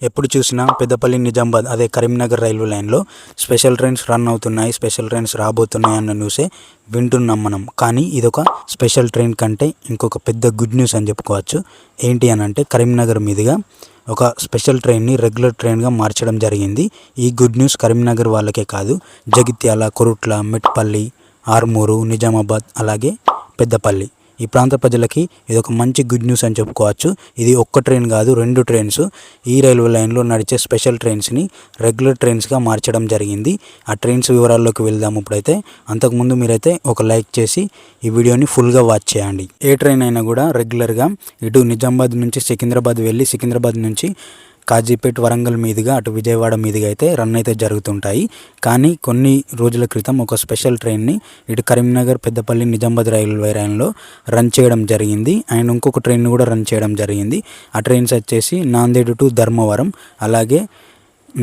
ఎప్పుడు చూసినా పెద్దపల్లి నిజామాబాద్ అదే కరీంనగర్ రైల్వే లైన్లో స్పెషల్ ట్రైన్స్ రన్ అవుతున్నాయి, స్పెషల్ ట్రైన్స్ రాబోతున్నాయి అన్న న్యూసే వింటున్నాం మనం. కానీ ఇదొక స్పెషల్ ట్రైన్ కంటే ఇంకొక పెద్ద గుడ్ న్యూస్ అని చెప్పుకోవచ్చు. ఏంటి అని అంటే కరీంనగర్ మీదుగా ఒక స్పెషల్ ట్రైన్ని రెగ్యులర్ ట్రైన్గా మార్చడం జరిగింది. ఈ గుడ్ న్యూస్ కరీంనగర్ వాళ్ళకే కాదు, జగిత్యాల, కొరుట్ల, మెట్పల్లి, ఆర్మూరు, నిజామాబాద్ అలాగే పెద్దపల్లి ఈ ప్రాంత ప్రజలకి ఇది ఒక మంచి గుడ్ న్యూస్ అని చెప్పుకోవచ్చు. ఇది ఒక్క ట్రైన్ కాదు, 2 ట్రైన్స్ ఈ రైల్వే లైన్లో నడిచే స్పెషల్ ట్రైన్స్ని రెగ్యులర్ ట్రైన్స్గా మార్చడం జరిగింది. ఆ ట్రైన్స్ వివరాల్లోకి వెళ్దాము ఇప్పుడైతే. అంతకుముందు మీరైతే ఒక లైక్ చేసి ఈ వీడియోని ఫుల్గా వాచ్ చేయండి. ఏ ట్రైన్ అయినా కూడా రెగ్యులర్గా ఇటు నిజామాబాద్ నుంచి సికింద్రాబాద్ వెళ్ళి సికింద్రాబాద్ నుంచి కాజీపేట్, వరంగల్ మీదుగా అటు విజయవాడ మీదుగా అయితే రన్ అయితే జరుగుతుంటాయి. కానీ కొన్ని రోజుల క్రితం ఒక స్పెషల్ ట్రైన్ని ఇటు కరీంనగర్, పెద్దపల్లి, నిజామాబాద్ రైల్వే లైన్లో రన్ చేయడం జరిగింది. అండ్ ఇంకొక ట్రైన్ కూడా రన్ చేయడం జరిగింది. ఆ ట్రైన్స్ వచ్చేసి నాందేడ్ టు ధర్మవరం, అలాగే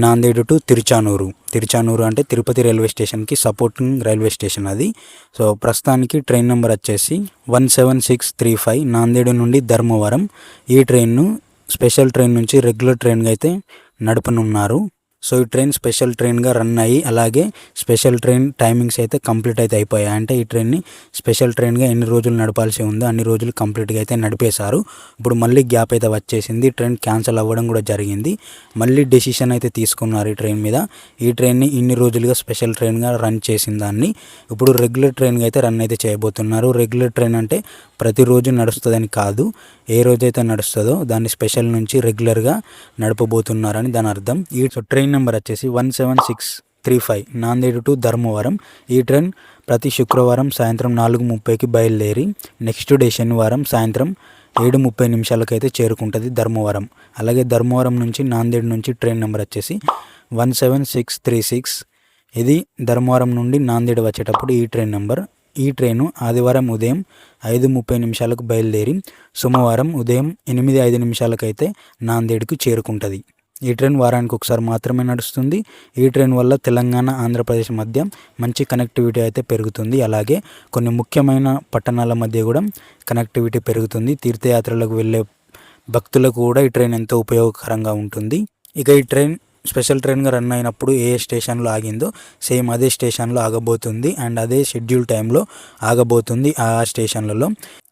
నాందేడ్ టు తిరుచానూరు అంటే తిరుపతి రైల్వే స్టేషన్కి సపోర్టింగ్ రైల్వే స్టేషన్ అది. సో ప్రస్తుతానికి ట్రైన్ నెంబర్ వచ్చేసి 17635 నాందేడ్ నుండి ధర్మవరం. ఈ ట్రైన్ను స్పెషల్ ట్రైన్ నుంచి రెగ్యులర్ ట్రైన్గా అయితే నడపనున్నారు. సో ఈ ట్రైన్ స్పెషల్ ట్రైన్గా రన్ అయ్యి అలాగే స్పెషల్ ట్రైన్ టైమింగ్స్ అయితే కంప్లీట్ అయితే అయిపోయాయి. అంటే ఈ ట్రైన్ని స్పెషల్ ట్రైన్గా ఎన్ని రోజులు నడపాల్సి ఉందో అన్ని రోజులు కంప్లీట్గా అయితే నడిపేశారు. ఇప్పుడు మళ్ళీ గ్యాప్ అయితే వచ్చేసింది, ట్రైన్ క్యాన్సిల్ అవ్వడం కూడా జరిగింది. మళ్ళీ డెసిషన్ అయితే తీసుకున్నారు ఈ ట్రైన్ మీద. ఈ ట్రైన్ని ఇన్ని రోజులుగా స్పెషల్ ట్రైన్గా రన్ చేసిన దాన్ని ఇప్పుడు రెగ్యులర్ ట్రైన్గా అయితే రన్ అయితే చేయబోతున్నారు. రెగ్యులర్ ట్రైన్ అంటే ప్రతిరోజు నడుస్తుందని కాదు, ఏ రోజైతే నడుస్తుందో దాన్ని స్పెషల్ నుంచి రెగ్యులర్గా నడపబోతున్నారని దాని అర్థం. ఈ ట్రైన్ నెంబర్ వచ్చేసి 17635 నాందేడ్ టు ధర్మవరం. ఈ ట్రైన్ ప్రతి శుక్రవారం సాయంత్రం 4:30కి బయలుదేరి నెక్స్ట్ డే శనివారం సాయంత్రం 7:30 అయితే చేరుకుంటుంది ధర్మవరం. అలాగే ధర్మవరం నుంచి నాందేడ్ నుంచి ట్రైన్ నెంబర్ వచ్చేసి 17636. ఇది ధర్మవరం నుండి నాందేడ్ వచ్చేటప్పుడు ఈ ట్రైన్ నెంబర్. ఈ ట్రైను ఆదివారం ఉదయం 5:30 బయలుదేరి సోమవారం ఉదయం 8:05 అయితే నాందేడ్కు చేరుకుంటుంది. ఈ ట్రైన్ వారానికి ఒకసారి మాత్రమే నడుస్తుంది. ఈ ట్రైన్ వల్ల తెలంగాణ, ఆంధ్రప్రదేశ్ మధ్య మంచి కనెక్టివిటీ అయితే పెరుగుతుంది. అలాగే కొన్ని ముఖ్యమైన పట్టణాల మధ్య కూడా కనెక్టివిటీ పెరుగుతుంది. తీర్థయాత్రలకు వెళ్ళే భక్తులకు కూడా ఈ ట్రైన్ ఎంతో ఉపయోగకరంగా ఉంటుంది. ఇక ఈ ట్రైన్ స్పెషల్ ట్రైన్గా రన్ అయినప్పుడు ఏ స్టేషన్లో ఆగిందో సేమ్ అదే స్టేషన్లో ఆగబోతుంది. అండ్ అదే షెడ్యూల్ టైంలో ఆగబోతుంది ఆ స్టేషన్లలో.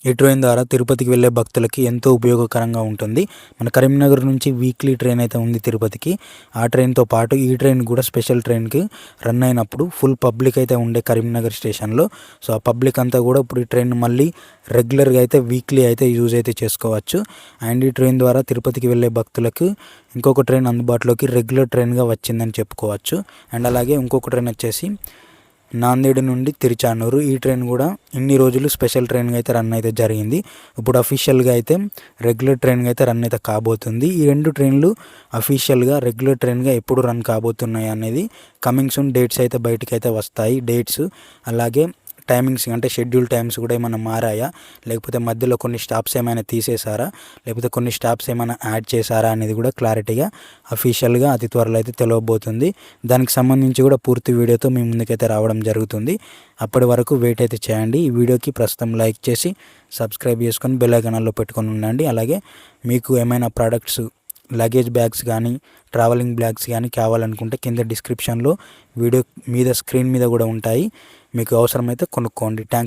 ఈ ట్రైన్ ద్వారా తిరుపతికి వెళ్ళే భక్తులకి ఎంతో ఉపయోగకరంగా ఉంటుంది. మన కరీంనగర్ నుంచి వీక్లీ ట్రైన్ అయితే ఉంది తిరుపతికి. ఆ ట్రైన్తో పాటు ఈ ట్రైన్ కూడా స్పెషల్ ట్రైన్కి రన్ అయినప్పుడు ఫుల్ పబ్లిక్ అయితే ఉండే కరీంనగర్ స్టేషన్లో. సో ఆ పబ్లిక్ అంతా కూడా ఇప్పుడు ఈ ట్రైన్ మళ్ళీ రెగ్యులర్గా అయితే వీక్లీ అయితే యూజ్ అయితే చేసుకోవచ్చు. అండ్ ఈ ట్రైన్ ద్వారా తిరుపతికి వెళ్ళే భక్తులకు ఇంకొక ట్రైన్ అందుబాటులోకి రెగ్యులర్ ట్రైన్గా వచ్చిందని చెప్పుకోవచ్చు. అండ్ అలాగే ఇంకొక ట్రైన్ వచ్చేసి నాందేడ్ నుండి తిరుచానూరు. ఈ ట్రైన్ కూడా ఇన్ని రోజులు స్పెషల్ ట్రైన్గా అయితే రన్ అయితే జరిగింది. ఇప్పుడు అఫీషియల్గా అయితే రెగ్యులర్ ట్రైన్గా అయితే రన్ అయితే కాబోతుంది. ఈ 2 ట్రైన్లు అఫీషియల్గా రెగ్యులర్ ట్రైన్గా ఎప్పుడు రన్ కాబోతున్నాయి అనేది కమింగ్ సూన్ డేట్స్ అయితే బయటికి అయితే వస్తాయి. డేట్స్ అలాగే టైమింగ్స్ అంటే షెడ్యూల్ టైమ్స్ కూడా ఏమైనా మారాయా, లేకపోతే మధ్యలో కొన్ని స్టాప్స్ ఏమైనా తీసేశారా, లేకపోతే కొన్ని స్టాప్స్ ఏమైనా యాడ్ చేశారా అనేది కూడా క్లారిటీగా అఫీషియల్గా అతి త్వరలో అయితే తెలియబోతుంది. దానికి సంబంధించి కూడా పూర్తి వీడియోతో మీ ముందుకైతే రావడం జరుగుతుంది. అప్పటి వరకు వెయిట్ అయితే చేయండి. ఈ వీడియోకి ప్రస్తుతం లైక్ చేసి సబ్స్క్రైబ్ చేసుకొని బెల్ ఐకాన్లో పెట్టుకొని ఉండండి. అలాగే మీకు ఏమైనా ప్రోడక్ట్స్, లగేజ్ బ్యాగ్స్ కానీ ట్రావెలింగ్ బ్యాగ్స్ కానీ కావాలనుకుంటే కింద డిస్క్రిప్షన్లో వీడియో మీద స్క్రీన్ మీద కూడా ఉంటాయి. మీకు అవసరమైతే కొనుక్కోండి. థ్యాంక్స్.